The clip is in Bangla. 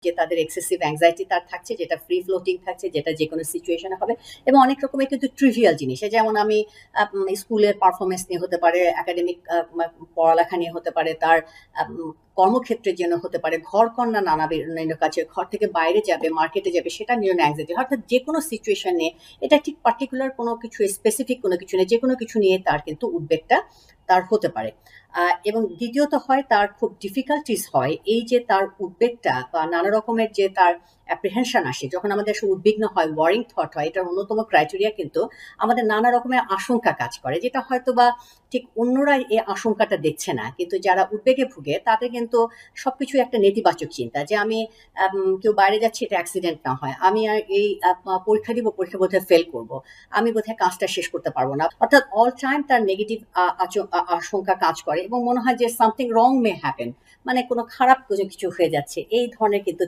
যে তাদের এক্সেসিভ অ্যাংজাইটি তার থাকছে, যেটা ফ্রি ফ্লোটিং থাকছে, যেটা যে কোনো সিচুয়েশনে হবে। এবং অনেক রকমের কিন্তু ট্রিভিয়াল জিনিস, যেমন আমি স্কুলের পারফরমেন্স নিয়ে হতে পারে, একাডেমিক পড়ালেখা নিয়ে হতে পারে, তার কর্মক্ষেত্রের জন্য হতে পারে, ঘর কন্যা নানা বিভিন্ন কাছে, ঘর থেকে বাইরে যাবে, মার্কেটে যাবে, সেটা নিয়ে অ্যাংজাইটি। অর্থাৎ যে কোনো সিচুয়েশন নিয়ে, এটা ঠিক পার্টিকুলার কোনো কিছু স্পেসিফিক কোনো কিছু নেই, যে কোনো কিছু নিয়ে তার কিন্তু উদ্বেগটা তার হতে পারে। এবং দ্বিতীয়ত হয় তার খুব ডিফিকাল্টিস হয় এই যে তার উদ্বেগটা বা নানা রকমের যে তার অ্যাপ্রিহেনশন আসে, যখন আমাদের উদ্বিগ্ন হয়, ওয়ারিং থট হয়, এটার অন্যতম ক্রাইটেরিয়া কিন্তু আমাদের নানা রকমের আশঙ্কা কাজ করে, যেটা হয়তো বা ঠিক অন্যরা এই আশঙ্কাটা দেখছে না, কিন্তু যারা উদ্বেগে ভুগে তাদের কিন্তু সবকিছু একটা নেতিবাচক চিন্তা, যে আমি কেউ বাইরে যাচ্ছি, এটা অ্যাক্সিডেন্ট না হয়, আমি আর এই পরীক্ষা দিব, পরীক্ষা বোধহয় ফেল করব, আমি বোধহয় কাজটা শেষ করতে পারবো না। অর্থাৎ অল টাইম তার নেগেটিভ আশঙ্কা কাজ করে এবং মনে হয় যে সামথিং রং মে হ্যাপেন, মানে কোনো খারাপ কিছু হয়ে যাচ্ছে, এই ধরনের কিন্তু